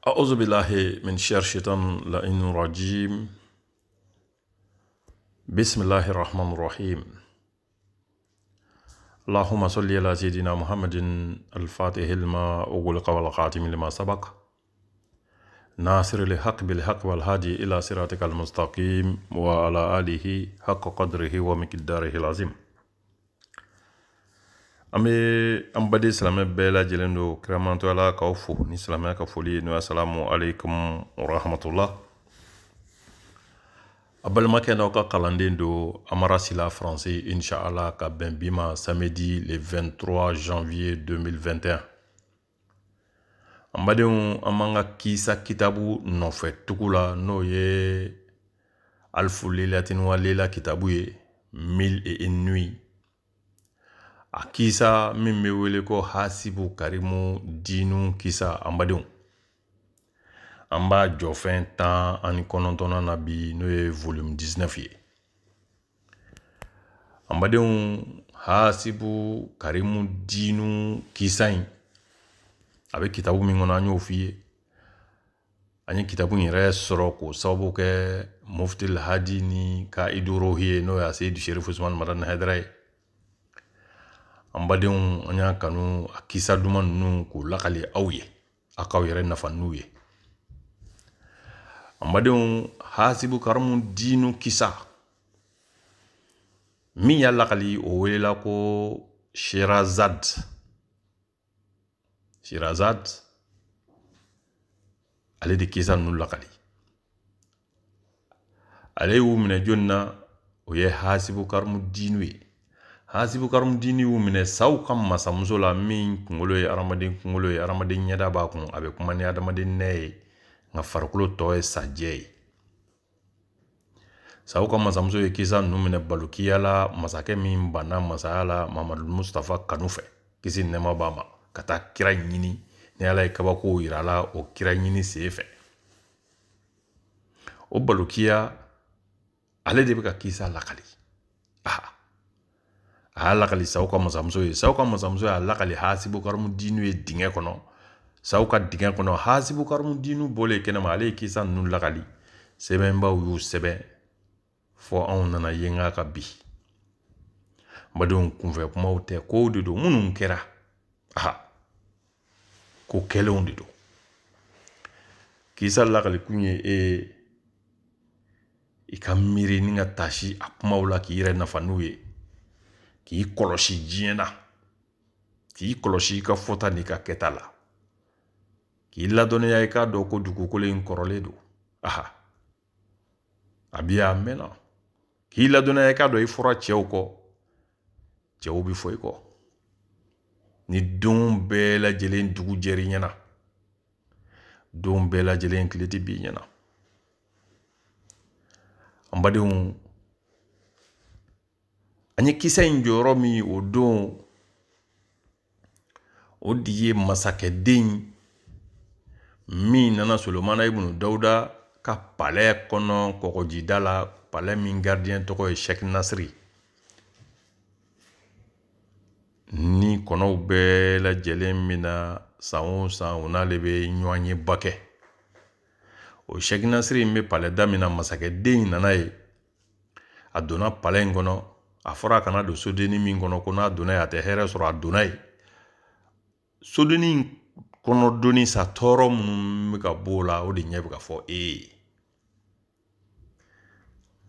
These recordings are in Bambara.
أعوذ بالله من شر الشيطان اللعين الرجيم. بسم الله الرحمن الرحيم. اللهم صل على سيدنا محمد الفاتح لما أغلق والخاتم لما سبق ناصر الحق بالحق والهادي إلى صراطك المستقيم وعلى آله حق قدره ومقداره العظيم. an bade silamɛ bɛɛ lajɛlen don kiramantɔ ala k'aw fo ni silamɛya ka foli n'o assalamu alaikum wa rahmatullah. A balimakɛ n'aw ka kalanden don Amara Sila français inshallah ka bɛn bi ma samedi le 23 janvier 2021. An badenw an b'an ka kisa kitabu nɔfɛ tugu la n'o ye Alfu Leilatin wa Leila kitabu ye 1001 nuits. A kisa min bɛ wele ko Hasibu Karimu Dinu kisa an badenw. An b'a jɔfɛn 19 na bi n'o ye volume 19 ye. An badenw, Hasibu Karimu Dinu kisa in a bɛ kitabu min kɔnɔ an y'o f'i ye. An ye kitabu in yɛrɛ sɔrɔ k'o sababu kɛ Mufti Hadi ni ka idorohi ye n'o ye Seydi Sherif Usman Madani Haidara ye. An badenw, an y'a kanu a kisa duman ninnu k'o lakali aw ye, a k'aw yɛrɛ nafa n'u ye. An badenw, Hasibu Karimu Dinu kisa min y'a lakali o welela ko Sherazad. Sherazad ale de kisa ninnu lakali. Ale y'u minɛ jɔnni na o ye Hasibu Karimu Dinu ye. Hasibu Karimu Dinu y'u minɛ saw ka masamuso la min kunkolo ye adamaden kunkolo ye, adamaden ɲɛda b'a kun, a bɛ kuma ni adamaden nɛ ye nka farikolo tɔ ye sajɛ ye. Saw ka masamuso ye kisa ninnu minɛ balukiya la masakɛ min banna masaya la Mamadu Mustafa kanu fɛ, kisi ni nɛɛma b'a ma, ka taa kira ɲini ni Ala ye kabako yira la o kira ɲini sen fɛ. O balukiya ale de bɛ ka kisa lakali. A y'a lakali saw ka masamuso ye. Saw ka masamuso y'a lakali Hasibu Karimu Dinu ye dingɛ kɔnɔ. Saw ka dingɛ kɔnɔ Hasibu Karimu Dinu bɔlen kɛnɛma ale ye kisa ninnu lakali. Sɛbɛnbaw y'u sɛbɛn fɔ anw nana yenga ka bi. Badenw, kunfɛ kumaw tɛ, kow de don minnu kɛra. Ko kɛlenw de don. Kisa lakali kun ye i ka miiri ni ka taasi a kumaw la k'i yɛrɛ nafa n'u ye. K'i kɔlɔsi diɲɛ na, k'i kɔlɔsi i ka fɔta n'i ka kɛta la, k'i ladɔnniya i k'a dɔn ko dugukolo in kɔrɔlen don. A bi a mɛnna. K'i ladɔnniya i k'a dɔn i fɔra cɛw kɔ, cɛw bi fɔ i kɔ. Ni don bɛɛ lajɛlen dugu jɛri ɲɛna, don bɛɛ lajɛlen tile tɛ b'i ɲɛna. An badenw, an ye kisa in jɔyɔrɔ min o don, o de ye masakɛden min nana Solomana ibn Dawuda ka palais kɔnɔ kɔgɔjida la, palais min gardien tɔgɔ ye Sheikh Nasri. Ni kɔnɔw bɛɛ lajɛlen mina san o san o n'ale bɛ ɲɔgɔn ye ba kɛ. O Sheikh Nasri in bɛ palais da min na masakɛden in nana ye. A donna palais in kɔnɔ. A fɔra a kana don sodenni min kɔnɔ ko n'a donna ye a tɛ hɛrɛ sɔrɔ a donna ye. Sodenni in kɔnɔ donni sa tɔɔrɔ minnu bɛ ka b'o la o de ɲɛ bɛ ka fɔ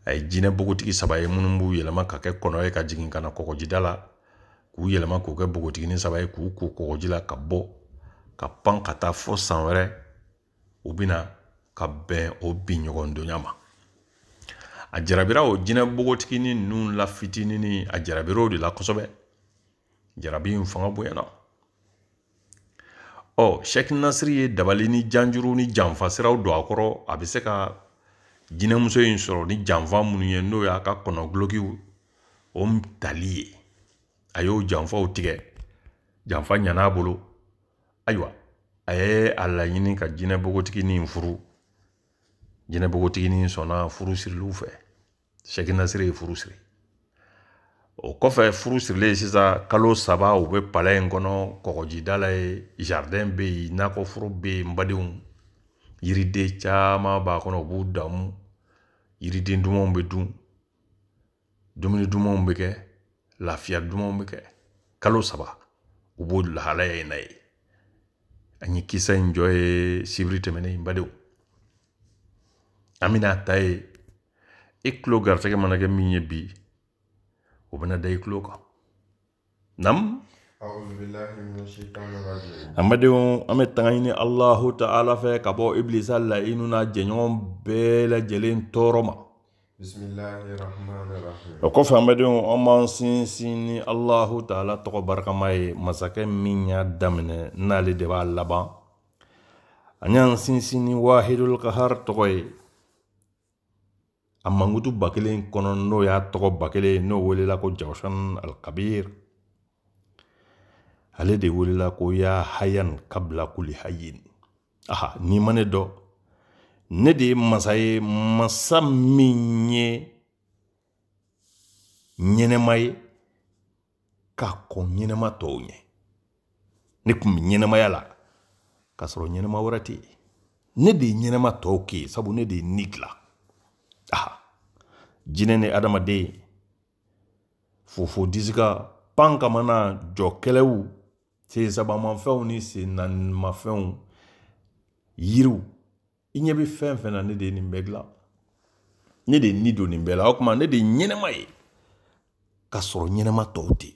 a ye jinɛ bogotigi 3 ye minnu b'u yɛlɛma ka kɛ kɔnɔ ye ka jigin ka na kɔgɔjida la, k'u yɛlɛma k'u kɛ bogotigini 3 ye k'u ko kɔgɔji la ka bɔ ka pan ka taa fɔ san wɛrɛ u bɛna ka bɛn o biɲɔgɔndonya ma. A jarabira o jinɛ bogotigini ninnu la fitinini, a jarabira o de la kosɛbɛ. Jarabi in fanga bonyana. Sheikh Nasri ye dabali ni janjuru ni janfa siraw don a kɔrɔ, a bɛ se ka jinɛmuso in sɔrɔ ni janfa minnu ye n'o y'a ka kɔnɔ gulokiw o tali ye. A y'o janfaw tigɛ, janfa ɲan'a bolo. Ayiwa, a ye a laɲini ka jinɛ bogotigini in furu. Jinɛ bogotigini in sɔnna furu siriliw fɛ. Sheikh Nasri ye furu siri. O kɔfɛ furu sirilen sisan kalo 3 u bɛ palais in kɔnɔ kɔgɔjida la ye, jardin bɛ yen, nakɔforo bɛ yen, n badenw. yiriden caman b'a kɔnɔ u b'u damu yiriden dumanw bɛ dun dumuni dumanw bɛ kɛ lafiya dumanw bɛ kɛ kalo 3 u b'o lahalaya in na ye an ye kisa in jɔ ye sibiri tɛmɛnen badenw an bɛna ta ye i tulo garisɛgɛ mana kɛ min ye bi o bɛna da i tulo kan nam amadenw an bɛ tanga ɲini Allahu Ta'ala fɛ ka bɔ iblisa laɲiniw n'a jɛɲɔgɔn bɛɛ lajɛlen tɔɔrɔ ma o kɔfɛ amadenw an b'an sinsin ni Allahu Ta'ala tɔgɔ barikama ye masakɛ min y'a daminɛ n'ale de b'a laban an y'an sinsin ni wahidul qahar tɔgɔ ye a mankutu 1000 kɔnɔ n'o y'a tɔgɔ 1000 n'o welela ko Jawshan al-Kabir ale de welela ko ya hayan kabla kulli hayyin aha ni ma ne dɔ ne de ye masa ye masa min ye ɲɛnɛma ye k'a kɔn ɲɛnɛma tɔw ɲɛ ne tun bɛ ɲɛnɛmaya la k'a sɔrɔ ɲɛnɛma wɛrɛ tɛ yen ne de ye ɲɛnɛma tɔw kɛ sabu ne de ye ni dilan aha jinɛ ni adamaden fofo disika pan ka mana jɔ kɛlɛw sen sabamafɛnw ni sen naanimafɛnw yiriw i ɲɛ bɛ fɛn fɛn na ne de ye nin bɛɛ dilan ne de ye ni don nin bɛɛ la o tuma ne de ye ɲɛnɛma ye ka sɔrɔ ɲɛnɛma tɔw tɛ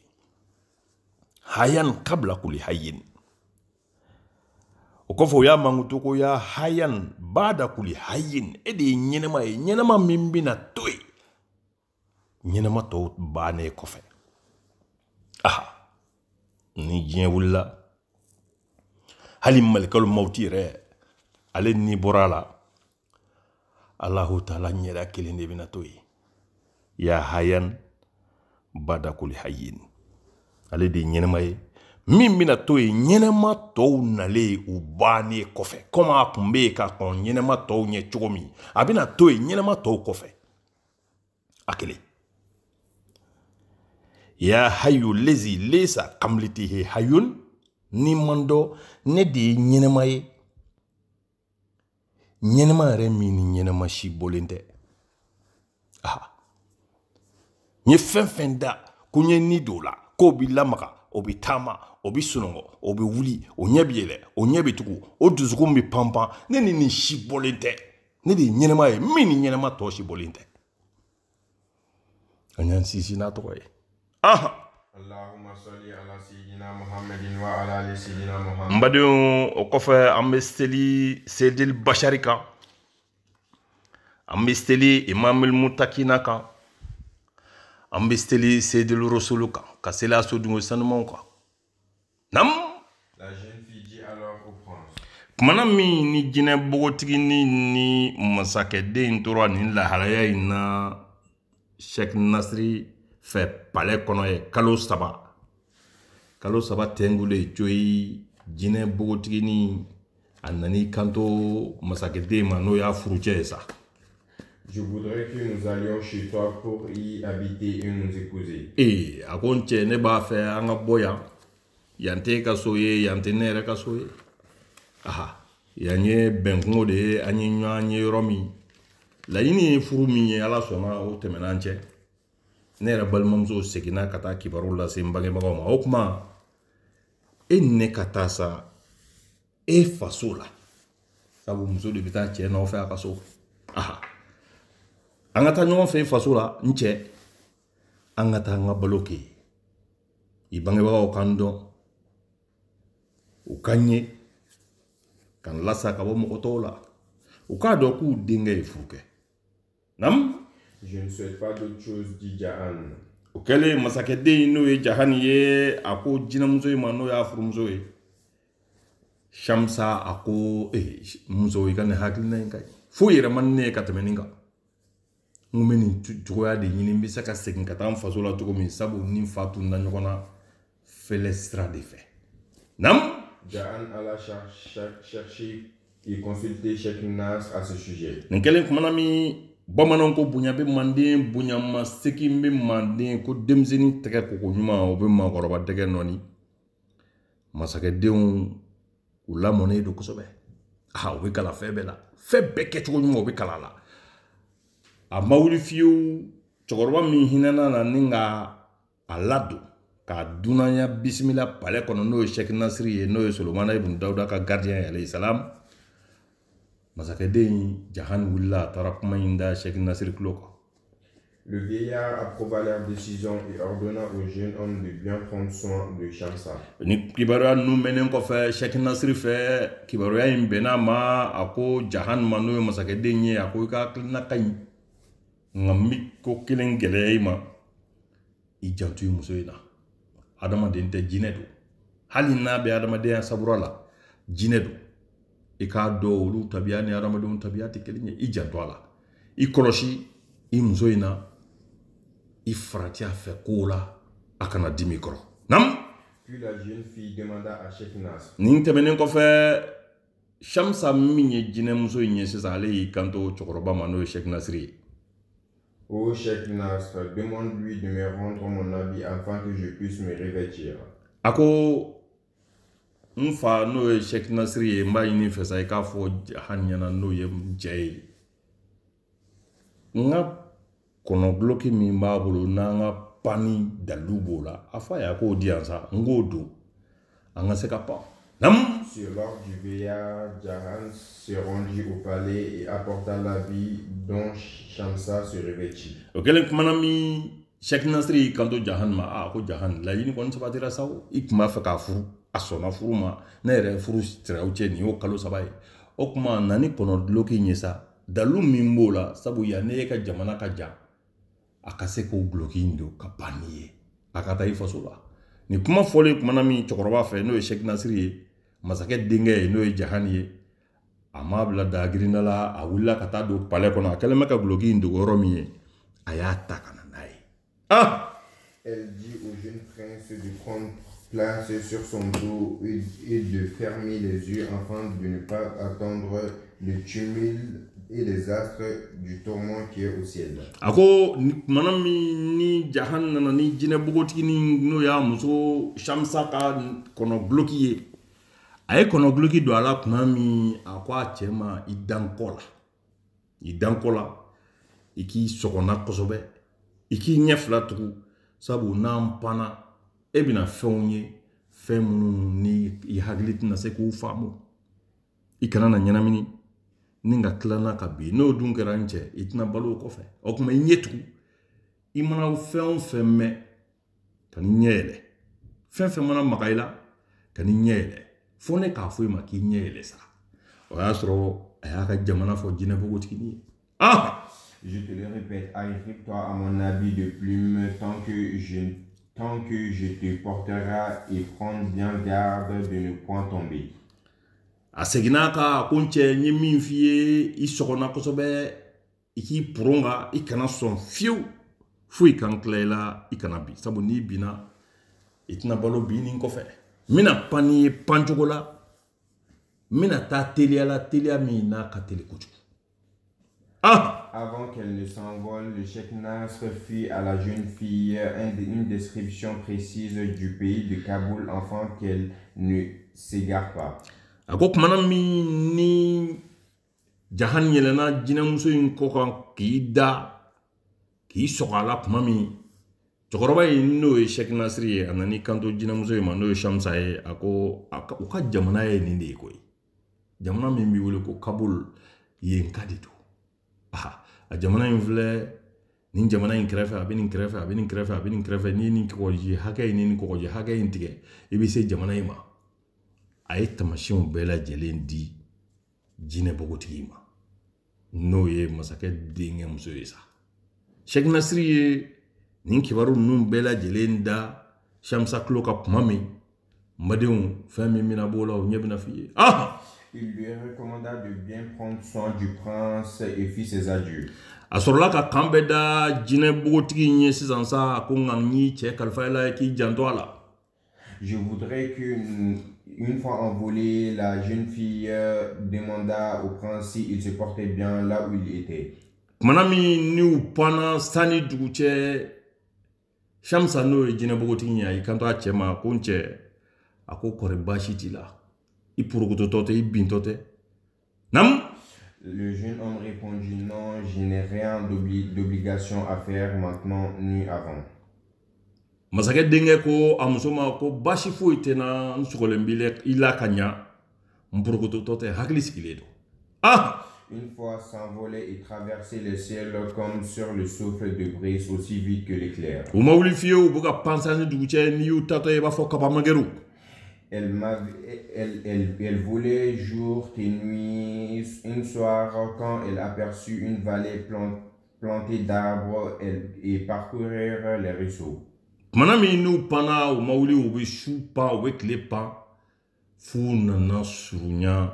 hayan kabla kulli hayyin o kɔfɛ o y'a mankutu ko ya hayan bada kulli hayyin e de ye ɲɛnɛma ye ɲɛnɛma min bɛna to yen ɲɛnɛma tɔw bannen kɔfɛ aha ni diɲɛ wulila hali malikal mauti yɛrɛ ale ni bɔra la Allahu Ta'ala ɲɛda kelen de bɛna to yen ya hayan bada kulli hayyin ale de ye ɲɛnɛma ye min bɛna to yen ɲɛnɛma tɔw nalen u bannen kɔfɛ komi a tun bɛ yen ka kɔn ɲɛnɛma tɔw ɲɛ cogo min a bɛna to yen ɲɛnɛma tɔw kɔfɛ a kelen ya hayu lezi lesa kamlitihi hayun ni man dɔ ne de ye ɲɛnɛma ye ɲɛnɛma yɛrɛ min ni ɲɛnɛma si bɔlen tɛ aha n ye fɛn fɛn da ko n ye ni don o la k'o bi lamaga o bi taama o bi sunɔgɔ o bi wuli o ɲɛ bi yɛlɛ o ɲɛ bi tugu o dusukun bi panpan ne ni nin si bɔlen tɛ ne de ye ɲɛnɛma ye min ni ɲɛnɛma tɔ si bɔlen tɛ an y'an sinsin n'a tɔgɔ ye aha Allahumma salli ala sayyidina Muhammadin wa ala ali sayyidina Muhammad n badenw o kɔfɛ an bɛ seli Seydil Bashari kan an bɛ seli Imamul Mutakina kan an bɛ seli Seydil Rasulu kan ka seli a sodungo sanumanw kan nam la jeune fille dit alors au prince kumana min ni jinɛ bogotigi ni masakɛden tora nin lahalaya in na Sheikh Nasri fɛ palais kɔnɔ ye kalo 3 tɛngule joyi jinɛ bogotigi ni a nani kanto masakɛden ma n'o y'a furucɛ ye sa je voudrais que nous allions chez toi pour y habiter et nous épouser a ko n cɛ ne b'a fɛ an ka bɔ yan yan tɛ ka so ye yan tɛ ne yɛrɛ ka so ye aha yan ye bɛnkungo de ye an ye ɲɔgɔn ye yɔrɔ min laɲini ye furu min ye ala sɔnna o tɛmɛna an cɛ ne yɛrɛ balimamuso seginna ka taa kibaru lase n bangebagaw ma o kuma e ni ne ka taa sa e faso la sabu muso de bɛ taa cɛ nɔfɛ a ka so aha an ka taa ɲɔgɔn fɛ faso la n cɛ an ka taa an ka balo kɛ i bangebagaw kan dɔn u ka ɲɛ ka n lasa ka bɔ mɔgɔ tɔw la u k'a dɔn k'u denkɛ ye furu kɛ nam je ne souhaite pas d'autre chose dit Jahan o kɛlen masakɛden n'o ye Jahani ye a ko jinɛmuso in ma n'o y'a furumuso ye Shamsa a ko muso i ka nin hakilina in ka ɲi foyi yɛrɛ man ne ye ka tɛmɛ nin kan n bɛ nin cogoya de ɲini n bɛ se ka segin ka taa n faso la cogo min sabu ni fa tunna ɲɔgɔn na fɛlɛ sira de fɛ nam Jahan alla chercher et consulter Sheikh Nas à ce sujet nin kɛlen kumana min bamananw ko bonya bɛ manden bonya ma segin bɛ manden ko denmisɛnnin tɛgɛ koko ɲuman o bɛ maakɔrɔba tɛgɛ nɔni masakɛdenw u lamɔnen don kosɛbɛ Ah, o bɛ kalan fɛn bɛɛ la fɛn bɛɛ kɛcogo ɲuman o bɛ kalan la a ma wuli fiyewu cɛkɔrɔba min hinɛna na ni ka a ladon k'a dunanya bisimila palais kɔnɔ n'o ye Sheikh Nasiri ye n'o ye Solomana ibn Dawuda ka gardien ye alayhi salam masakɛden Jahan wulila a taara kuma in da Sheikh Nasiri tulo kan. Le vieillard approuva leur décision et ordonna au jeune homme de bien prendre soin de Shamsa. Ni kibaruya ninnu mɛnnen kɔfɛ Sheikh Nasiri fɛ kibaruya in bɛnna ma a ko Jahan ma n'o ye masakɛden ye a ko i ka hakilina ka ɲi nka mi ko kelen gɛlɛya i ma i janto i muso in na adamaden tɛ jinɛ don hali n'a bɛ adamadenya sabura la jinɛ don i k'a dɔn olu tabiya ni adamadenw tabiya tɛ kelen ye i janto a la i kɔlɔsi i muso in na i farati a fɛ kow la a kana dimi kɔrɔ nam. Puis la jeune fille demanda à Sheikh Nasr. Nin tɛmɛnen kɔfɛ Shamsa min ye jinɛmuso in ye sisan ale y'i kanto cɛkɔrɔba ma n'o ye Sheikh Nasiri ye. Ô Sheikh Nasr, demande-lui de me rendre mon habit afin que je puisse me revêtir. A ko n fa n'o ye Sheikh Nasiri ye n b'a ɲini fɛ sa i k'a fɔ Jahan ɲɛna n'o ye n cɛ ye n ka kɔnɔguloki min b'a bolo n'an ka pani dalilu b'o la a fɔ a ye a k'o di yan sa n k'o don an ka se ka pan. Sur l'ordre du vieillard, Jahan se rendit au palais et apporta l'habit dont Shamsa se revêtit. O kɛlen kumana min Sheikh Nasiri y'i kanto Jahan ma a ko Jahan laɲini kɔni sabatira sa o i tun b'a fɛ k'a furu a sɔnna furu ma ne yɛrɛ furu siraw cɛ nin y'o kalo 3 ye o kuma na ni kɔnɔduloki in ye sa dalilu min b'o la sabu yan ne ka jamana ka jan a ka se k'o duloki in don ka ban n'i ye a ka taa i faso la ni kuma fɔlen kumana min cɛkɔrɔba fɛ n'o ye Sheikh Nasiri ye masakɛ denkɛ ye n'o ye Jahan ye a m'a bila dagirinda la a wulila ka taa don palais kɔnɔ a kɛlen bɛ ka duloki in dogo yɔrɔ min ye a y'a ta ka na n'a ye. Elle dit au jeune prince de prendre place sur son dos et de fermer les yeux afin de ne pas attendre le tumulte et les astres du tourment qui est au ciel. A ko mana min ni Jahan nana ni jinɛ bogotigi n'o y'a muso Shamsa ka kɔnɔguloki ye a ye kɔnɔguloki don a la tuma min a ko a cɛ ma i dan kɔ la i k'i sɔgɔnna kosɛbɛ i k'i ɲɛ fila tugu sabu n'an panna e bɛna fɛnw ye fɛn minnu ni i hakili tɛna se k'u faamu i kana na ɲɛnamini ni ka tilana ka bin n'o dun kɛra n cɛ i tɛna balo o kɔfɛ o kuma i ɲɛ tugu i mana fɛn o fɛn mɛn ka n'i ɲɛ yɛlɛ fɛn fɛn mana maga i la ka n'i ɲɛ yɛlɛ fo ne k'a fɔ i ma k'i ɲɛ yɛlɛ sa o y'a sɔrɔ a y'a ka jamana fɔ jinɛ bogotigi ye. Je te le répète, agrippe-toi à mon habit de plume tant que je te porterai et prends bien garde de ne point tomber. A seginna ka ko n cɛ n ye min f'i ye i sɔgɔnna kosɛbɛ i k'i puron kan i kana sɔn fiyewu fo i kan tila i la i kana bi sabu n'i binna i tɛna balo bi nin kɔfɛ n bɛna pan n'i ye pan cogo la n bɛna taa teliya la teliya min n'a ka teli kojugu. Avant qu'elle ne s'envole, le Sheikh Nasr fit à la jeune fille une description précise du pays de Kaboul afin qu'elle ne s'égare pas. A ko kumana min ni Jahan yɛlɛnna jinɛmuso in kɔ kan k'i da k'i sɔgɔ a la kuma min cɛkɔrɔba in n'o ye Sheikh Nasiri ye a nani kanto jinɛmuso in ma n'o ye Shamsa ye a ko u ka jamana ye nin de ye koyi jamana min b'i wele ko Kabul yen ka de don a jamana in filɛ nin jamana in kɛrɛfɛ a bɛ nin kɛrɛfɛ a bɛ nin kɛrɛfɛ a bɛ nin kɛrɛfɛ n'i ye nin kɔgɔji hakɛ in ni nin kɔgɔji hakɛ in tigɛ i bɛ se jamana in ma a ye tamasiyɛnw bɛɛ lajɛlen di jinɛ bogotigi ma n'o ye masakɛ denkɛ muso ye sa Sheikh Nasiri ye nin kibaru ninnu bɛɛ lajɛlen da Shamsa tulo ka kuma min madenw fɛn min bɛna b'o la o ɲɛ bɛna f'i ye. Il lui recommanda de bien prendre soin du prince et fit ses adieux. A sɔrɔla ka kan bɛɛ da jinɛ bogotigi in ye sisan sa ko nka n'i cɛ kalifa i la k'i janto a la. Je voudrais que une fois envolée, la jeune fille demanda au prince s'il se portait bien là où il était. Kumana min n'u panna sani dugu cɛ Shamsa n'o ye jinɛ bogotigi ye a y'i kanto a cɛ ma ko n cɛ a ko kɔri baasi t'i la i purukutotɔ tɛ i bintɔ tɛ Nam? Le jeune homme répondit, non, je n'ai rien d'obligation à faire maintenant ni avant. Masakɛ denkɛ ko a muso ma ko basi foyi tɛ na n sogolen b'i la i la ka ɲa n porokototɔ tɛ hakili sigilen don. Ah! Une fois s'envolait et traversait le ciel comme sur le souffle de brise aussi vite que l'éclair. U ma wuli fiyewu u bɛ ka pansa ni dugu cɛ n'i y'u tatɔ i b'a fɔ kabamagɛru. Elle volait jour et nuit. Un soir, quand elle aperçut une vallée plantée d'arbres et parcourir les ruisseaux. Mana min n'u panna u ma wuli u bɛ su pan u bɛ tile pan f'u nana surunya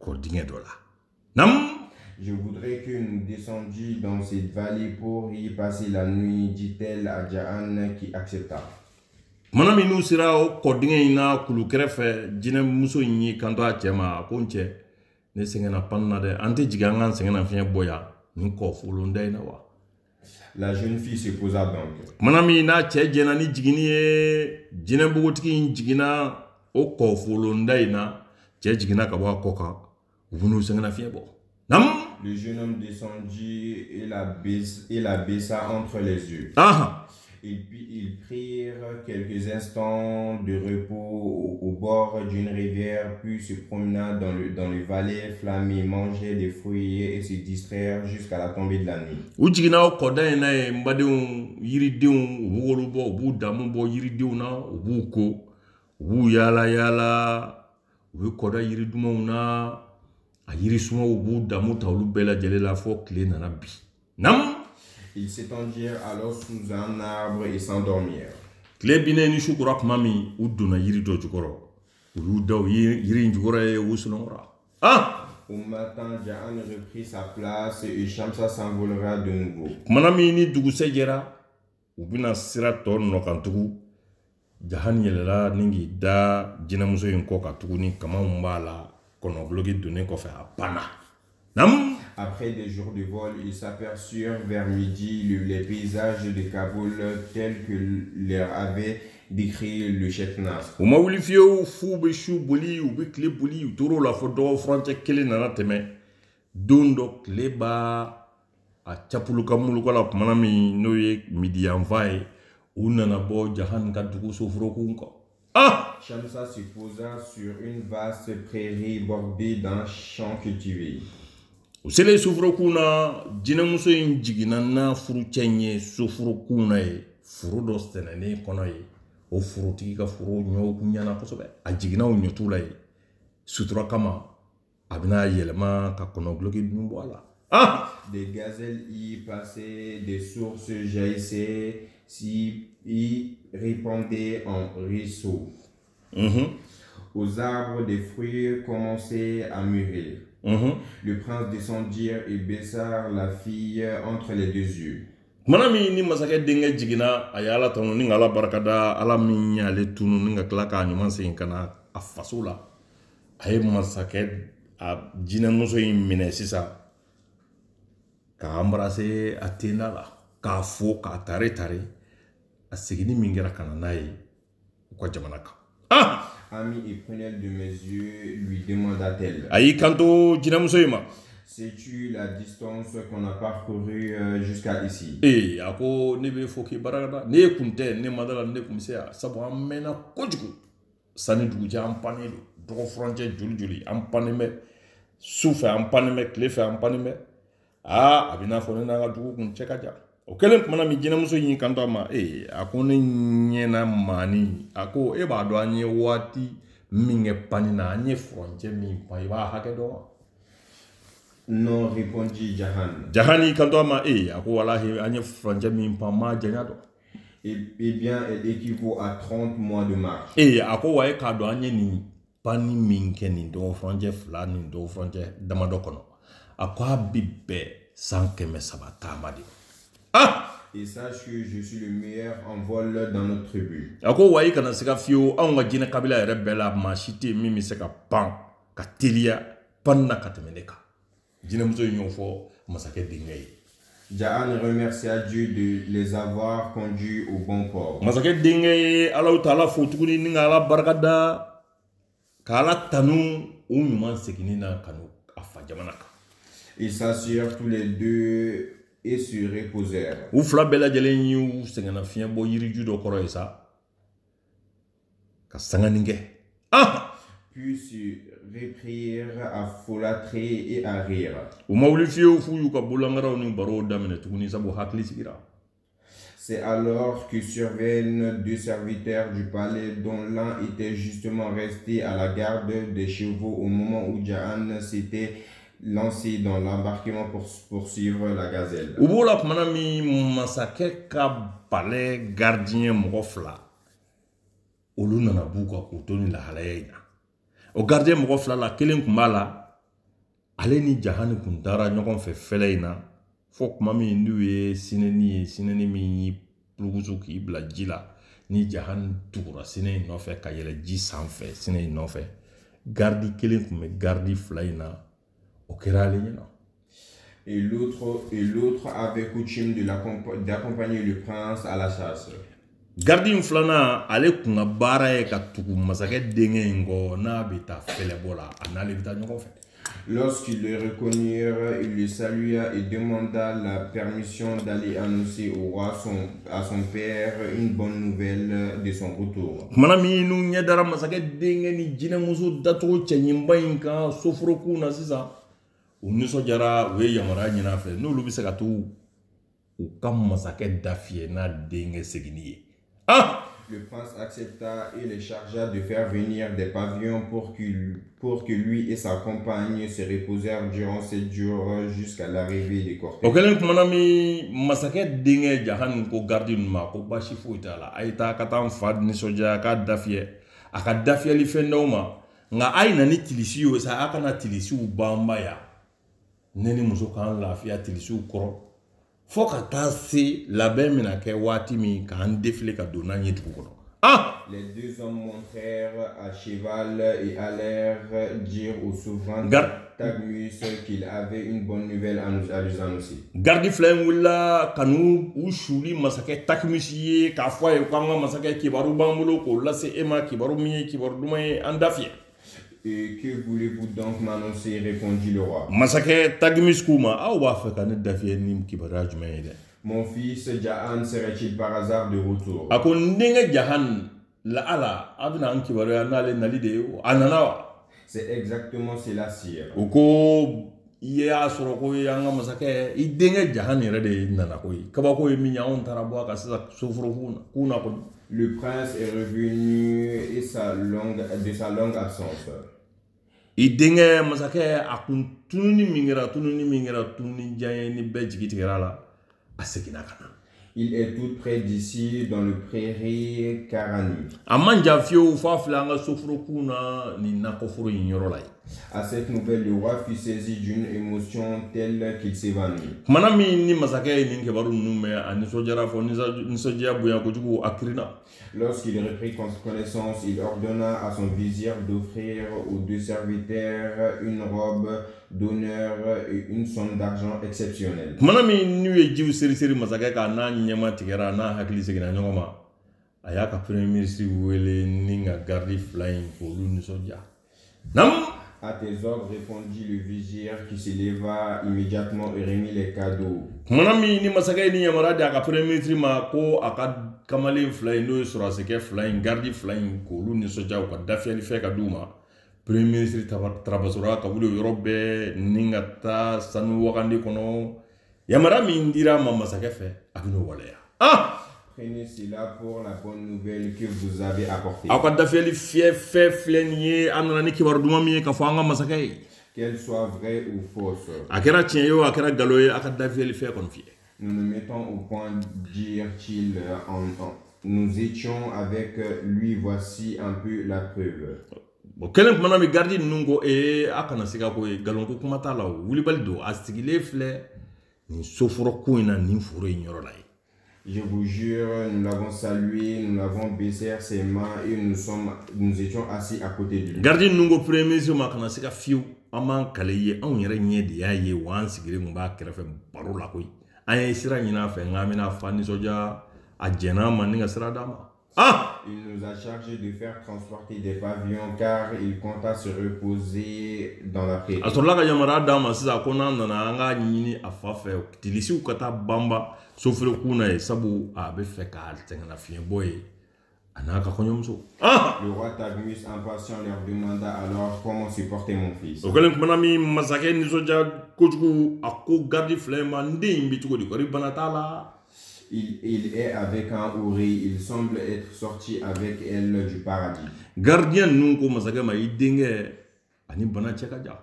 kɔdingɛ dɔ la. Nam? Je voudrais que nous descendions dans cette vallée pour y passer la nuit, dit-elle à Ja'an qui accepta. Mana min n'u sera o kɔdingɛ in na kulu kɛrɛfɛ jinɛmuso in y'i kanto a cɛ ma a ko n cɛ ne sɛgɛnna pan na dɛ an tɛ jigin an ka sɛgɛnna fiɲɛ bɔ yan nin kɔfolon da in na wa. La jeune fille se posa donc. Mana min n'a cɛ jɛnna ni jiginni ye jinɛ bogotigi in jiginna o kɔfolon da in na cɛ jiginna ka bɔ a kɔ kan u bɛn'u sɛgɛnna fiɲɛ bɔ. Nam? Le jeune homme descendit et la baissa entre les yeux. Aha! Ils prirent quelques instants de repos au bord d'une rivière, puis se promenant dans les vallées flammées, mangeaient des fruits et se distraire jusqu'à la tombée de la nuit. U jiginna o kɔda in na ye n badenw yiridenw u b'olu bɔ u b'u damu bɔ yiridenw na u b'u ko u b'u yaala yaala u bɛ kɔda yiridumanw na a yirisumaw u b'u damu ta olu bɛɛ lajɛlen la fɔ tile nana bi. Nam? Ils s'étendirent alors sous un arbre et s'endormirent. Tile binnen ni su kora tuma min u donna yiri dɔ jukɔrɔ u y'u da yiri in jukɔrɔ ye u sunɔgɔra. Ah! Au matin, Ja'an reprit sa place et Shamsa s'envolera de nouveau. Kumana min ni dugusɛ jɛra u bɛna sira tɔ nɔ kan tugun Jahan yɛlɛla ni k'i da jinɛmuso in kɔ ka tuguni kamaw b'a la kɔnɔguloki donnen kɔfɛ a panna. Nam? Après des jours de vol, ils s'aperçurent vers midi les paysages de Kaboul tels que leur avait décrit le chef Nasr. U ma wuli fiyewu f'u bɛ su boli u bɛ tile boli u tor'o la fɔ dɔgɔ furancɛ kelen nana tɛmɛ don dɔ tile b'a a capuluka muluka la kumana min n'o ye midiyanfa ye u nana bɔ Jahan ka dugu soforokun kɔ. Ah! Shamsa se posa sur une vaste prairie bordée d'un champ cultivé. U selen soforokun na jinɛmuso in jiginna n'a furucɛ in ye soforokun na ye furu dɔ sɛnɛnen kɔnɔ ye o forotigi ka furu ɲɛna kosɛbɛ a jiginna o ɲɔtu la ye sutura kama a bɛna yɛlɛma ka kɔnɔguloki dun bɔ a la. Ah! Des gazelles y passaient, des sources jaillissaient, y répandaient en ruisseaux. Aux arbres, des fruits commençaient à mûrir. Le prince descendit et baissa la fille entre les deux yeux. Mana min ni masakɛ denkɛ jiginna a ye Ala tanu ni ka Ala barikada Ala min y'ale tunu ni ka tila k'a ɲuman segin ka na a faso la a ye masakɛ a jinɛmuso in minɛ sisan k'a embrasser a tenda la k'a fo k'a tare a seginni min kɛra ka na n'a ye u ka jamana kan. Ah! Ami et prunelle de mes yeux, lui demanda-t-elle. A y'i kanto jinɛmuso in ma. Sais-tu la distance qu'on a parcourue jusqu'à ici? A ko ne bɛ fɔ k'i barikada ne kun tɛ ne ma da la ne kun bɛ se yan sabu an mɛnna kojugu sani dugujɛ an pannen don dɔgɔ furancɛ joli an pannen bɛ su fɛ an pannen bɛ tile fɛ an pannen bɛ a bɛ n'a fɔ ne n'an ka dugu kun cɛ ka jan o kɛlen tumana min jinɛmuso in kanto a ma a ko ne ɲɛna maani a ko e b'a dɔn an ye waati min kɛ panni na an ye furancɛ min pan i b'a hakɛ dɔn wa? Non, répondit Jahan. Jahan y'i kanto a ma a ko walahi an ye furancɛ min pan m'a janya dɔn. Eh bien, elle équivaut à 30 mois de marche. A ko wa e k'a dɔn an ye nin panni min kɛ nin dɔgɔ furancɛ fila nin dɔgɔ furancɛ damadɔ kɔnɔ a ko a bɛ bɛn san 300 taama de. Ah! Et sache que je suis le meilleur en vol dans notre tribu. A ko wa i kana se ka fiyewu anw ka jinɛ kabila yɛrɛ bɛɛ la maa si tɛ yen min bɛ se ka pan ka teliya pan na ka tɛmɛ ne kan. Jinɛmuso in y'o fɔ masakɛ denkɛ ye. Ja'an remercia Dieu de les avoir conduits au bon port. Masakɛ denkɛ ye Alahu Taala fo tuguni ni ka Ala barikada ka Ala tanu o ɲuman seginni na a fa jamana kan. Ils s'assurent tous les deux et se reposèrent. U fila bɛɛ lajɛlen y'u sɛgɛnna fiɲɛ bɔ yiriju dɔ kɔrɔ ye sa ka sangani kɛ. Puis se reprirent à folâtrer et à rire. U ma wuli fiyewu f'u y'u ka bolangaraw ni barow daminɛ tuguni sabu hakili sigira. C'est alors que surviennent deux serviteurs du palais dont l'un était justement resté à la garde des chevaux au moment où Jahan s'était lancé dans l'embarquement pour poursuivre la gazelle. U b'o la kumana min masakɛ ka palais gardien mɔgɔ fila olu nana b'u ka kuto ni lahalaya in na. O gardien mɔgɔ fila la kelen kun b'a la ale ni Jahani kun taara ɲɔgɔn fɛ fɛlɛ in na fo kuma min n'u ye sinɛni min y'i pulugusu k'i bila ji la ni Jahani tugura sinɛ in nɔfɛ ka yɛlɛ ji sanfɛ sinɛ in nɔfɛ gardi kelen kun bɛ gardi fila in na o kɛra ale ɲɛna. Et l'autre avait coutume d'accompagner le prince à la chasse. Gardi in filanan ale kun ka baara ye ka tugu masakɛ denkɛ in kɔ n'a bɛ taa fɛlɛbɔ la a n'ale bɛ taa ɲɔgɔn fɛ. Lorsqu'ils le reconnurent, il le salua et demanda la permission d'aller annoncer au roi à son père une bonne nouvelle de son retour. Kumana min n'u ɲɛ dara masakɛ denkɛ ni jinɛmuso dacogo cɛɲinba in kan soforokun na sisan u nisɔndiyara u ye yamaruya ɲini a fɛ n'olu bɛ se ka to u ka masakɛ dafiyɛ n'a denkɛ seginni ye. Le prince accepta et les chargea de faire venir des pavillons pour que lui et sa compagne se reposèrent durant 7 jours jusqu'à l'arrivée des cortèges. O kɛlen kumana min masakɛ denkɛ Jahani ko gardi ninnu ma ko basi foyi t'a la a ye taa ka taa n fa nisɔndiya a k'a dafiyɛ a ka dafiyɛli fɛn d'aw ma nka a ye na ni tilisi ye sa a kana tilisiw banba ya ne ni muso k'an lafiya tilisiw kɔrɔ fo ka taa se labɛn min na kɛ waati min k'an défilé ka don n'an ye dugu kɔnɔ. Les deux hommes montèrent à cheval et allèrent dire au souverain Tagmus qu'il avait une bonne nouvelle à nous annoncer. Gardi fila in wulila ka n'u suli masakɛ Tagmus ye k'a fɔ a ye k'an ka masakɛ kibaru b'an bolo k'o lase e ma kibaru min ye kibaru duman ye an da fiyɛ. Et que voulez-vous donc m'annoncer, répondit le roi. Masakɛ Tagmus k'u ma aw b'a fɛ ka ne dafiyɛ ni kibaruya jumɛn ye dɛ. Mon fils Jahan serait-il par hasard de retour? A ko n denkɛ Jahani la ala a bɛna an kibaruya n'ale nali de ye a nana wa. C'est exactement cela, sire. U ko i y'a sɔrɔ ko an ka masakɛ i denkɛ Jahani yɛrɛ de nana koyi kabako ye min ye anw taara bɔ a ka sisan soforokun na kɔni. Le prince est revenu de sa longue absence. I denkɛ masakɛ a kun tununi min kɛra tununi jan ye ni bɛɛ jigi tigɛra la a seginna ka na. Il est tout près d'ici dans le prairie Karani. A man jan fiyewu f'a filɛ an ka soforokun na ni nakɔforo in yɔrɔ la ye. À cette nouvelle, le roi fut saisi d'une émotion telle qu'il s'évanouit. Kumana min ni masakɛ ye nin kibaru ninnu mɛn a nisɔndiyara fɔ nisɔndiya bonya kojugu a kirinna. Lorsqu'il reprit connaissance, il ordonna à son vizir d'offrir aux deux serviteurs une robe d'honneur et une somme d'argent exceptionnelle. Kumana min n'u ye jiw seri masakɛ kan n'a ɲɛma tigɛra n'a hakili seginna ɲɔgɔn ma a y'a ka premier ministre wele ni ka gardi fila in k'olu nisɔndiya. À tes ordres, répondit le vizir qui se leva immédiatement et remit les cadeaux. Kumana min ni masakɛ ye ni yamaruya di a ka premier ministre ma ko a ka kamalen fila in n'o ye sɔrɔsikɛ fila in gardi fila in k'olu nisɔndiya u ka dafiyɛli fɛn ka d'u ma premier ministre tarabasɔrɔ ka wuli o yɔrɔ bɛɛ ni ka taa sanu wagandi kɔnɔ yamaruya min dira a ma masakɛ fɛ a bɛ n'o waleya. Prenez cela pour la bonne nouvelle que vous avez apportée. Aw ka dafiyɛli fɛn filɛ nin ye an nana ni kibaru duman min ye ka fɔ an ka masakɛ ye. Qu'elle soit vraie ou fausse. A kɛra tiɲɛ ye o a kɛra nkalon ye a ka dafiyɛli fɛn kɔni fiyɛ. Nous nous mettons au point, dirent-ils, nous étions avec lui, voici un peu la preuve. Bon, kelen kumana mi gardi ninnu ko a kana se ka ko ye nkalon ko kuma t'a la o wulibali don a sigilen filɛ nin soforokun in na nin foro in yɔrɔ la ye. Je vous jure, nous l'avons salué, nous l'avons baissé ses mains et nous étions assis à côté de lui. Gardi ninnu ko premier ministre ma kana se ka fiyewu an b'an kale ye anw yɛrɛ ɲɛ de y'a ye wa an sigilen kun b'a kɛrɛfɛ baro la koyi an ye sira ɲini a fɛ nka an bɛna fa nisɔndiya a jɛn'a ma ni ka sira d'a ma. Ah! Il nous a chargé de faire transporter des pavillons car il compta se reposer dans la prairie. A sɔrɔla ka yamaruya d'a ma sisan ko n'a nana an k'a ɲini a fa fɛ tilisiw ka taa banba soferekun na ye sabu a bɛ fɛ ka sɛgɛnna fiɲɛbɔ ye a n'a ka kɔɲɔmuso. Ah! Le roi Tagmus, impatient, leur demanda alors comment supporter mon fils. O kɛlen kumana min masakɛ nisɔndiya kojugu a ko gardi filɛ ma n den in bɛ cogo di kɔri bana t'a la. Il est avec un houri, il semble être sorti avec elle du paradis. Gardien ninnu ko masakɛ ma i denkɛ ani bana cɛ ka jan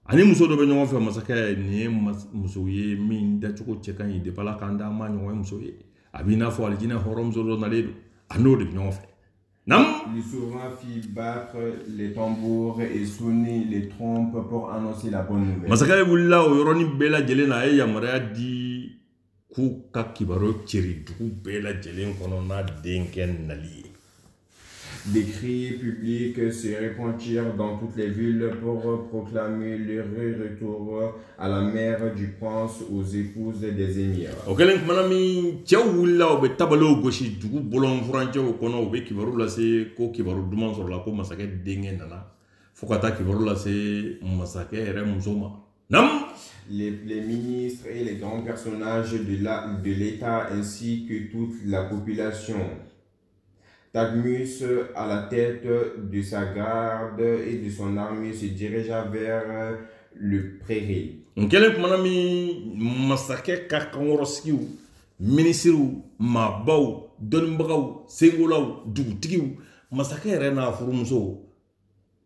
ani muso dɔ bɛ ɲɔgɔn fɛ masakɛ nin ye muso ye min dacogo cɛ ka ɲi depuis Ala k'an da ma ɲɔgɔn ye muso ye a b'i n'a fɔ alijinɛ hɔrɔnmuso dɔ nalen don a n'o de bɛ ɲɔgɔn fɛ. Le souverain fit battre les tambours et sonner les trompes pour annoncer la bonne nouvelle. Masakɛ wulila o yɔrɔnin bɛɛ lajɛlen na a ye yamaruya di k'u ka kibaru ceri dugu bɛɛ lajɛlen kɔnɔ n'a denkɛ nali ye. Des cris publics se répandirent dans toutes les villes pour proclamer le retour à la mère du prince aux épouses des émirs. O kɛlen kumana min cɛw wulila u bɛ tabalew gosi dugu bɔlɔnfurancɛw kɔnɔ u bɛ kibaru lase ko kibaru duman sɔrɔla ko masakɛ denkɛ nana fo ka taa kibaru lase masakɛ yɛrɛ muso ma. Nam! Les ministres et les grands personnages de l'État ainsi que toute la population. Tagmus, à la tête de sa garde et de son armée, se dirigea vers le prairie. N kɛlen kumana min masakɛ ka kankɔrɔsigiw minisiriw maabaw dɔnnibagaw senkolaw dugutigiw masakɛ yɛrɛ n'a furumuso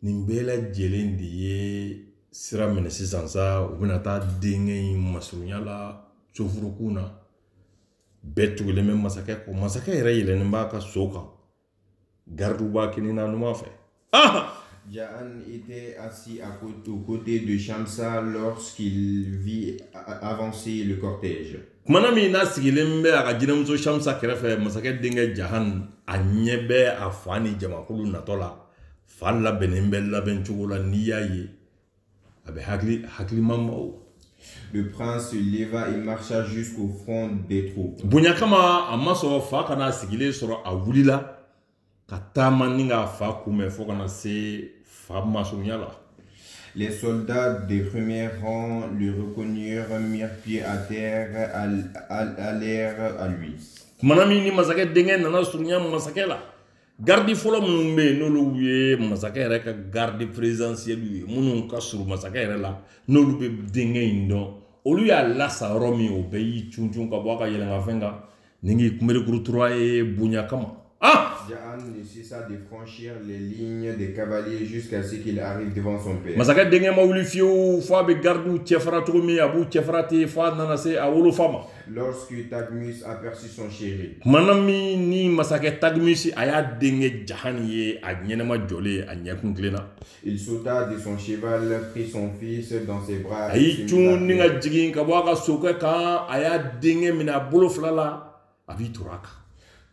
nin bɛɛ lajɛlen de ye sira minɛ sisan sa u bɛna taa denkɛ in masurunya la sofurukun na bɛɛ tugulen bɛ masakɛ kɔ masakɛ yɛrɛ yɛlɛnnen b'a ka so kan gardiw b'a kini na numan fɛ. Ah! Ja'an était assis aux côtés de Shamsa lorsqu'il vit avancer le cortège. Kumana min n'a sigilen bɛ a ka jinɛmuso Shamsa kɛrɛfɛ masakɛ denkɛ Jahan a ɲɛ bɛ a fa ni jamakulu natɔ la fa labɛnnen bɛ labɛn cogo la n'i y'a ye a bɛ hakilima ma o. Le prince se leva et marcha jusqu'au front des troupes. Bonya kama a ma sɔrɔ fa kana sigilen sɔrɔ a wulila ka taama ni k'a fa kunbɛn fo kana se fa masurunya la. Les soldats des premiers rangs le reconnurent, mirent pied à terre, allèrent à lui. Kumana min ni masakɛ denkɛ nana surunya masakɛ la gardi fɔlɔ minnu bɛ yen n'olu ye masakɛ yɛrɛ ka gardi présidentielle ye minnu ka surun masakɛ yɛrɛ la n'olu bɛ denkɛ in dɔn olu y'a lasa yɔrɔ min o bɛɛ y'i cun ka bɔ a ka yɛlɛnkanfɛn kan ni k'i kunbɛnnikuru tura ye bonya kama. Ah! Ja'an ne cessa de franchir les lignes des cavaliers jusqu'à ce qu'il arrive devant son père. Masakɛ denkɛ ma wuli fiyewu fo a bɛ gardiw cɛfara cogo min a b'u cɛfara ten fo a nana se a wolofa ma. Lorsque Tagmus aperçut son chéri. Kumana min ni masakɛ Tagmus a y'a denkɛ Jahan ye a ɲɛnɛma jɔlen a ɲɛkun tilenna. Il sauta de son cheval, prit son fils dans ses bras. A y'i cun ni ka jigin ka bɔ a ka sokɛ kan a y'a denkɛ minɛ a bolo fila la a b'i turu a kan.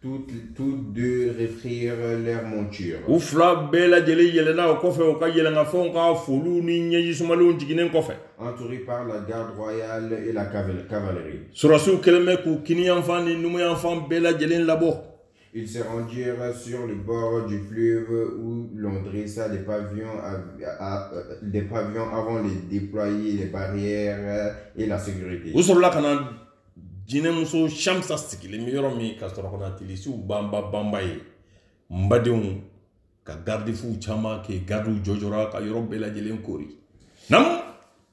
Toutes deux reprirent leur monture. U fila bɛɛ lajɛlen yɛlɛnna o kɔfɛ u ka yɛlɛnkanfɛnw ka foliw ni ɲɛji sumalenw jiginnen kɔfɛ. Entouré par la garde royale et la cavalerie. Surasiw kɛlen bɛ k'u kiniyanfan ni numuyanfan bɛɛ lajɛlen labɔ. Ils se rendirent sur le bord du fleuve où l'on dressa des pavillons avant de déployer les barrières et la sécurité. U sɔrɔla ka na jinɛmuso Shamsa sigilen bɛ yɔrɔ min ka sɔrɔ ka na tilisiw banba ye n badenw ka gardifuw caman kɛ gardiw jɔjɔra ka yɔrɔ bɛɛ lajɛlen kori. Namu.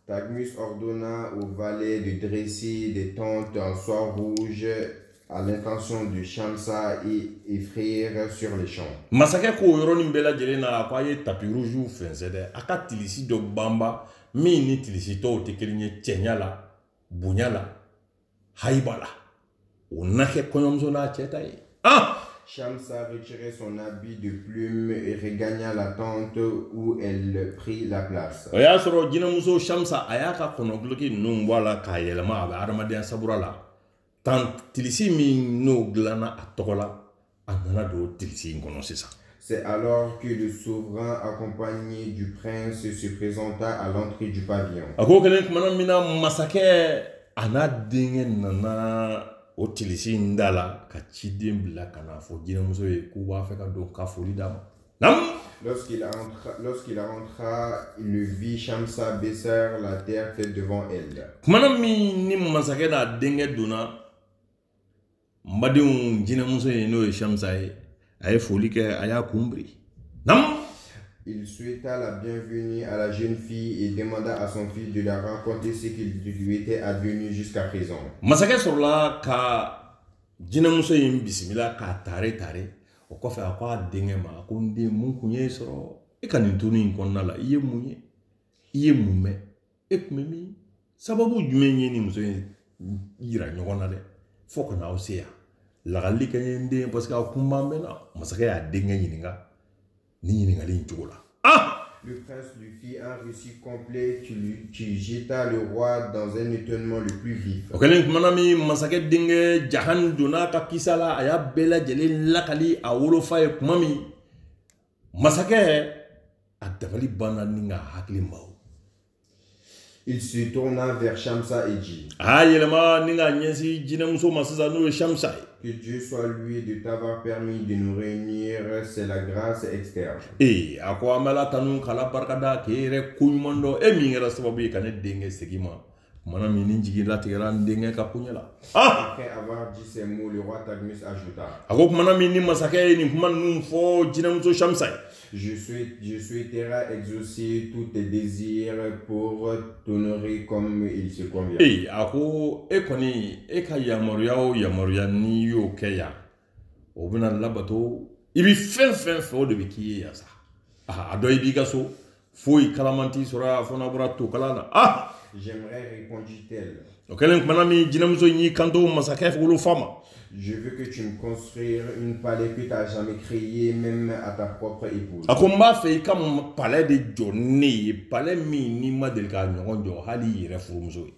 Tagmus ordonna aux valets de dresser des tentes en soie rouge à l'intention de Shamsa et frères sur les champs. Masakɛ ko yɔrɔnin bɛɛ lajɛlen na a ko a ye tapis rouge fɛnsɛ dɛ a ka tilisi dɔ banba min ni tilisi tɔw tɛ kelen ye cɛɲa la bonya la hayiba la o na kɛ kɔɲɔmuso n'a cɛ ta ye. Ah! Shamsa retirait son habit de plume et regagna la tente où elle prit la place. O y'a sɔrɔ jinɛmuso Shamsa a y'a ka kɔnɔguloki ninnu bɔ a la k'a yɛlɛma a bɛ adamadenya sabura la. Tilisi min n'o dilanna a tɔgɔ la a nana don tilisi in kɔnɔ sisan. C'est alors que le souverain accompagné du prince se présenta à l'entrée du pavillon. A ko kelen kumana min na masakɛ a n'a denkɛ nana o tilisi ndala ka ciden bila kana fo jinɛmuso ye k'u b'a fɛ ka don ka foli d'a ma. Nam. Lorsqu'il rentra, il vit Shamsa baisser la terre tête devant elle. Kumana min ni masakɛ n'a denkɛ donna mbadenw jinɛmuso ye n'o ye Shamsa ye a ye foli kɛ a y'a kunbiri. Nam. Il souhaita la bienvenue à la jeune fille et demanda à son fils de la raconter ce qui lui était advenu jusqu'à présent. Masakɛ sɔrɔla ka jinɛmuso in bisimila k'a tare o kɔfɛ a ko a denkɛ ma ko n den mun kun ye sɔrɔ e ka nin tunu in kɔnɔna la i ye mun ye i ye mun mɛn e kun bɛ min sababu jumɛn ye ni muso in yira ɲɔgɔn na dɛ fo ka n'aw se yan lagali kɛ n ye n den parce que a kun b'an bɛɛ la masakɛ y'a denkɛ ɲininka ni ɲininkali in cogo la. Le prince lui fit un récit complet qui jeta le roi dans un étonnement le plus vif. O kɛlen kumana min masakɛ denkɛ Jahan donna ka kisa la a y'a bɛɛ lajɛlen lakali a wolofa ye kuma min masakɛ a dabali banna ni ka hakili ma. Il se tourna vers Shamsa et dit: a yɛlɛma ni ka ɲɛsin jinɛmuso ma sisan n'o ye Shamsa ye. Que Dieu soit loué de t'avoir permis de nous réunir, c'est la grâce externe. A ko an bɛ Ala tanu k'Ala barikada k'e yɛrɛ ko ɲuman dɔn e min kɛra sababu ye ka ne denkɛ segin ma kumana min ni jigi latigɛra n denkɛ ka koɲɛ la. Après avoir dit ces mots, le roi Taghmus ajouta: a ko kumana min ni masakɛ ye nin kuma ninnu fɔ jinɛmuso Shamsa ye. Je souhaiterais exaucer tous tes désirs pour t'honorer comme il se convient. A ko e kɔni e ka yamaruya o yamaruya n'i y'o kɛ yan o bɛna labato i bi fɛn fɛn fɛ o de bɛ k'i ye yan sa a dɔ i b'i ka so foyi kalaman t'i sɔrɔ a fɔ n'a bɔra to kalan na. J'aimerais, répondit-elle. O kɛlen kumana min jinɛmuso in y'i kanto masakɛ wolofa ma. Je veux que tu me construire une palais que tu n'as jamais créé, même à ta propre épouse. A ko n b'a fɛ i ka palais de jɔ ne ye palais min n'i ma deli k'a ɲɔgɔn jɔ hali i yɛrɛ furumuso ye.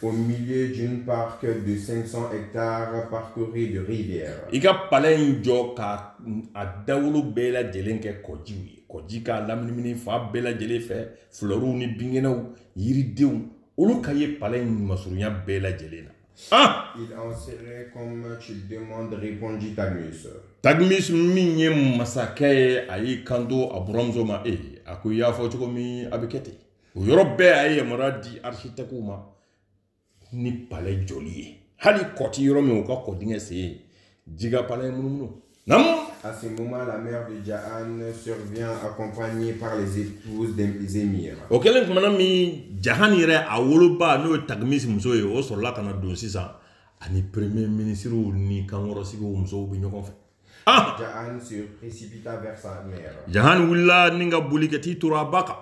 Au milieu d'une parc de 500 hectares parcourue de rivières. I ka palais in jɔ ka a dawolo bɛɛ lajɛlen kɛ kɔjiw ye kɔji k'a laminimini fa bɛɛ lajɛlen fɛ fleurs ni binkɛnɛw yiridenw olu ka ye palais in masurunya bɛɛ lajɛlen na. Il en serait comme tu le demandes, répondit Taghmus. Taghmus min ye masakɛ ye a y'i kanto a buramuso ma a ko i y'a fɔ cogo min a bɛ kɛ ten o yɔrɔ bɛɛ a ye yamaruya di architectes ma ni palais jɔli ye hali kɔti yɔrɔ min o ka kɔdingɛ sen ye ji ka palais munumunu. À ce moment, la mère de Jahan survient accompagnée par les épouses des émirs. O kɛlen kumana min Jahan yɛrɛ a woloba n'o ye Taghmus muso ye o sɔrɔla ka na don sisan ani premier ministre ni kankɔrɔsigiw musow bɛ ɲɔgɔn fɛ. Jahan se précipita vers sa mère. Jahan wulila ni ka boli ka t'i turu a ba kan.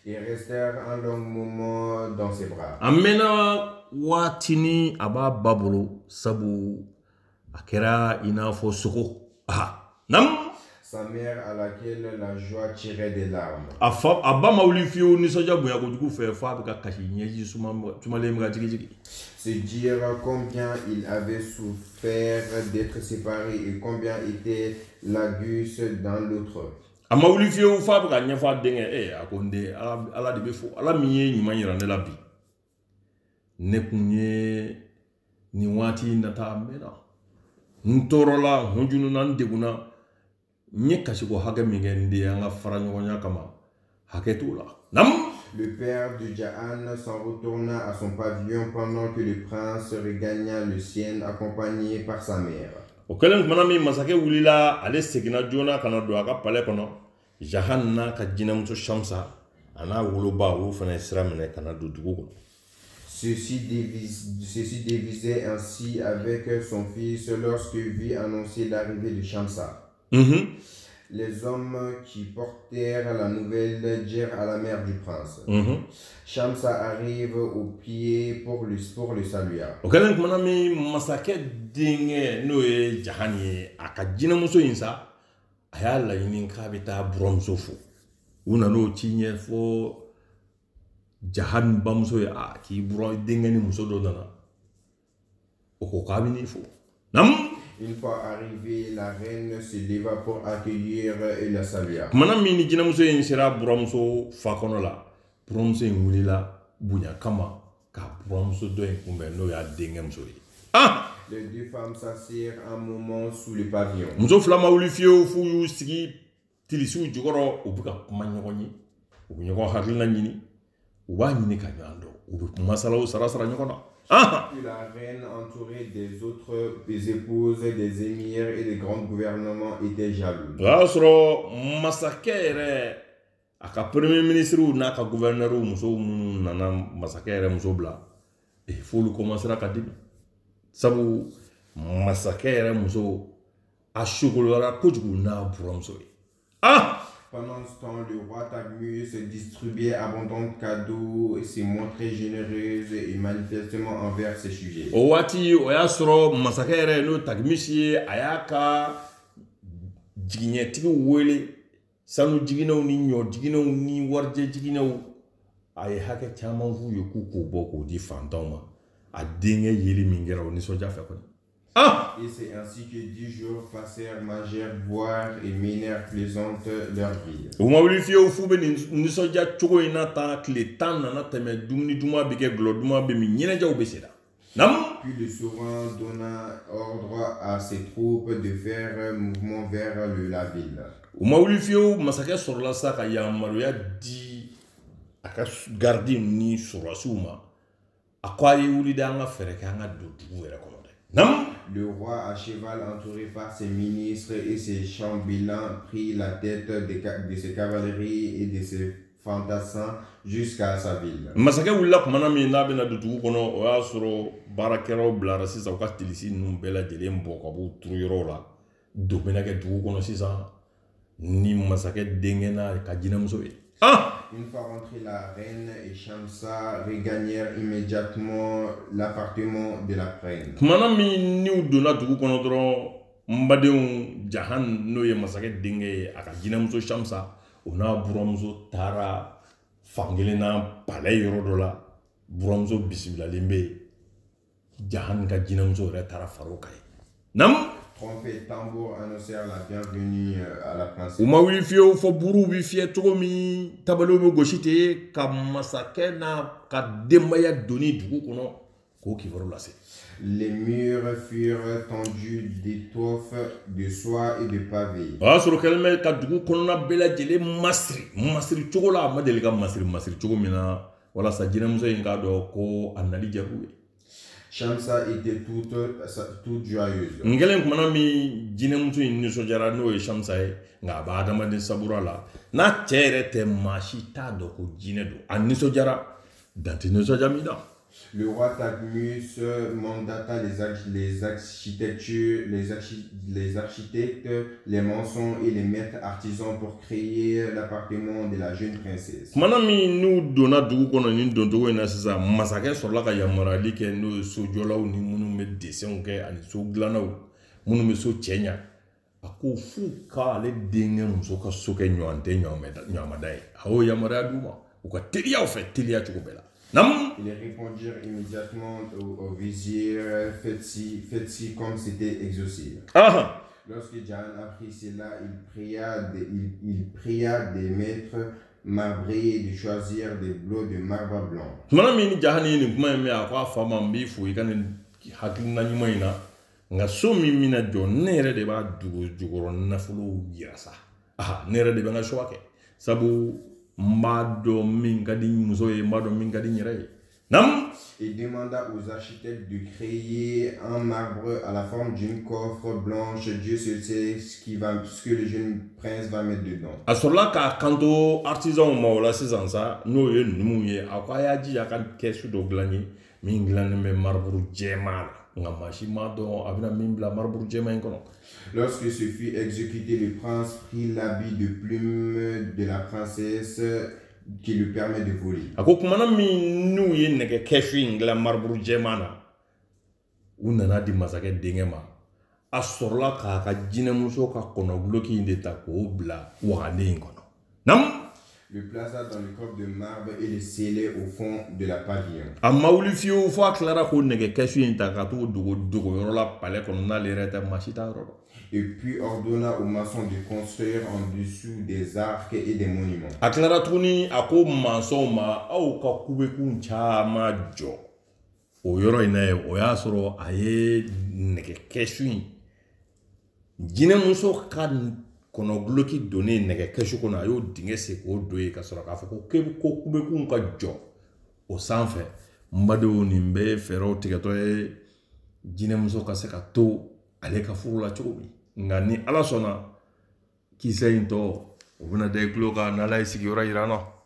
Ils restèrent un long moment dans ses bras. A mɛnna waatini a b'a ba bolo sabu a kɛra i n'a fɔ sogo. Sa mère à laquelle la joie tirait des larmes. A ba ma wuli fiyewu nisɔndiya bonya kojugu fɛ f'a bɛ ka kasi ɲɛji sumalen bɛ ka jigijigi. Se dire combien il avait souffert d'être séparé et combien était Lagus dans l'autre. A ma wuli fiyewu f'a bɛ ka ɲɛfɔ a denkɛ a ko n den ala de bɛ fo ala min ye ɲuman yira ne la bi ne kun ye nin waati nata mɛnna n tɔɔrɔla n hunjununa n degunna n ye kasiko hakɛ min kɛ n den an ka fara ɲɔgɔnya kama hakɛ t'o la. Le père de Jahan s'en retourna à son pavillon pendant que le prince regagna le sien accompagné par sa mère. O kɛlen kumana min masakɛ wulila ale seginna joona ka na don a ka palais kɔnɔ Jahan n'a ka jinɛmuso Shamsa a n'a woloba olu fana ye sira minɛ ka na don dugu kɔnɔ. Ceci dévisait ainsi avec son fils lorsque vit annoncer l'arrivée de Shamsa. Les hommes qui portèrent la nouvelle dirent à la mère du prince: Shamsa arrive au pied pour le saluer. O kɛlen kumana min masakɛ denkɛ n'o ye Jahan ye a ka jinɛmuso in sa a y'a laɲini k'a bɛ taa buramuso fo u nan'o ci ɲɛfɔ Jahan bamuso ye k'i bura denkɛ ni muso dɔ nana o ko k'a bɛ n'i fo. Une fois arrivée, la reine se leva pour accueillir et la saluer. Kumana min ni jinɛmuso in sera buramuso fa kɔnɔ la buramuso in wulila bonya kama ka buramuso dɔ in kunbɛn n'o y'a denkɛ muso ye. Les deux femmes s'assirent un moment sous le pavillon. muso fila ma wuli fiyewu f'u y'u sigi tilisiw jukɔrɔ u bɛ ka kuma ɲɔgɔn ye u bɛ ɲɔgɔn hakilina ɲini u b'a ɲini ka ɲɔgɔn dɔn u bɛ masalaw sara ɲɔgɔn na. Puis la reine, entourée des autres des épouses, des émirs et des grands gouvernements, était jalouse. o y'a sɔrɔ masakɛ yɛrɛ a ka premier ministre n'a ka gouverneur muso minnu nana masakɛ yɛrɛ muso bila f'olu commencera ka dimi sabu masakɛ yɛrɛ muso a sogolora kojugu n'a buramuso ye. Pendant ce temps, le roi Tagmus se distribuait abondants de cadeaux et se montrait généreuse et manifestement envers ses sujets. O waati o y'a sɔrɔ masakɛ yɛrɛ n'o Tagmisi ye a y'a ka jigiɲɛtigiw wele sanu jiginɛw ni ɲɔ jiginɛw ni warijɛ jiginɛw a ye hakɛ caman f'u ye k'u k'o bɔ k'o di fantanw ma a denkɛ yeli min kɛra o nisɔndiya fɛ kɔni. Et c'est ainsi que 10 jours passèrent, mangèrent, boirent et menèrent plaisante leur vie. O ma wuli fiyewu f'u bɛ nin nisɔndiya cogo in na tan tile 10 nana tɛmɛ dumuni duman bɛ kɛ gulɔ duman bɛ min ɲɛnajɛw bɛ senna. Puis le souverain donna ordre à ses troupes de faire mouvement vers la ville. O ma wuli fiyewu masakɛ sɔrɔla sa ka yamaruya di a ka gardi ni sɔrɔsiw ma a ko a ye wuli de an ka fɛɛrɛ kɛ an ka don dugu yɛrɛ kɔnɔ dɛ. Le roi à cheval, entouré par ses ministres et ses chambellans, prit la tête de ses cavaleries et de ses fantassins jusqu'à sa ville. Masakɛ wulila tuma min n'a bɛna don dugu kɔnɔ o y'a sɔrɔ baarakɛlaw bilara sisan u ka tilisi ninnu bɛɛ lajɛlen bɔ ka b'u turu yɔrɔw la don bɛna kɛ dugu kɔnɔ sisan ni masakɛ denkɛ n'a ka jinɛmuso ye. Une fois rentrée, la reine et Shamsa regagnèrent immédiatement l'appartement de la reine. Tumana min n'u donna dugu kɔnɔ dɔrɔn n badenw Jahan n'o ye masakɛ denkɛ ye a ka jinɛmuso Shamsa o n'a buramuso taara fankelen na palais yɔrɔ dɔ la buramuso bisimilalen bɛ yen Jahan ka jinɛmuso yɛrɛ taara fara o kan ye. Trompes et tambours annoncèrent la bienvenue à la princesse. U ma wuli fiyewu fɔ buruw bi fiyɛ cogo min tabaliw bɛ gosi ten ka masakɛ n'a ka denbaya donni dugu kɔnɔ k'o kibaru lase. Les murs furent tendus d'étoffes, de soie et de pavés. O y'a sɔrɔ kɛlen bɛ ka dugu kɔnɔna bɛɛ lajɛlen masiri cogo la a ma deli ka masiri cogo min na walasa jinɛmuso in k'a dɔn ko a nali diyar'u ye. Shamsa était toute joyeuse. N kɛlen kumana min jinɛmuso in nisɔndiyara n'o ye Shamsa ye nka a bɛ adamaden sabura la n'a cɛ yɛrɛ tɛ maa si t'a dɔn ko jinɛ don a nisɔndiyara dan tɛ nisɔndiya min na. Le roi Tagmus mandata les architectes, les maçons et les maîtres artisans pour créer l'appartement de la jeune princesse. Kumana min n'u donna dugu kɔnɔ ni doncogo in na sisan masakɛ sɔrɔla ka yamaruyali kɛ n'o ye sojɔlaw ni minnu bɛ dessinw kɛ ani so dilannaw minnu bɛ so cɛ ɲa a ko f'u k'ale denkɛ muso ka so kɛ ɲɔgɔn tɛ ɲɔgɔnmada ye a y'o yamaruya d'u ma u ka teliyaw fɛ teliya cogo bɛɛ la. Ils répondirent immédiatement au vizir, faites-ci comme c'était exaucé. Lorsque Jahan apprit cela, il pria des maîtres marbrés de choisir des blocs de marbre blanc. Tumana min ni Jahan ye nin kuma in mɛn a ko a fa ma n b'i fo i ka nin hakilina ɲuman in na nka so min bɛna jɔ ne yɛrɛ de b'a dugu jukɔrɔ nafolow yira sa ne yɛrɛ de bɛ n ka choix kɛ sabu n b'a dɔn min ka di muso ye n b'a dɔn min ka di n yɛrɛ ye. Il demanda aux architectes de créer un marbre à la forme d'une coffre blanche. Dieu seul sait ce que le jeune prince va mettre dedans. A sɔrɔla k'a kanto artisanw ma o la sisan sa n'o ye numuw ye a ko a y'a jija a ka kɛsu dɔ dilan ye min dilannen bɛ marbre jɛman la nka maa si m'a dɔn a bɛna min bila marbre jɛman in kɔnɔ. Lorsque ce fut exécuté, le prince prit l'habit de plume de la princesse qui lui permet de voler. A ko kumana min n'u ye nɛgɛ kɛsu in dilan marbre jɛman na u nana di masakɛ denkɛ ma a sɔrɔla k'a ka jinɛmuso ka kɔnɔguloki in de ta k'o bila waganden in kɔnɔ. Le plaça dans le coffre de marbre et le scellait au fond de la pavillon. A ma wuli fiyewu fo a tilara k'o nɛgɛ kɛsu in ta ka t'o dogo yɔrɔ la palais kɔnɔ n'ale yɛrɛ tɛ maa si t'a yɔrɔ dɔn. Et puis ordonna aux maçons de construire en dessous des arcs et des monuments. A tilara tuguni a ko mansɔnw ma aw ka kubekun caman jɔ o yɔrɔ in na ye o y'a sɔrɔ a ye nɛgɛ kɛsu in jinɛmuso ka kɔnɔguloki donnen nɛgɛ kɛsu kɔnɔ a y'o dingɛ sen k'o don yen ka sɔrɔ k'a fɔ ko kubekun ka jɔ o sanfɛ. N badenw nin bɛɛ ye fɛɛrɛw tigɛtɔ ye jinɛmuso ka se ka to ale ka furu la cogo min, nka ni ala sɔnna kisɛ in tɔ o bɛna da i tulo kan n'ala ye sigiyɔrɔ yira an na.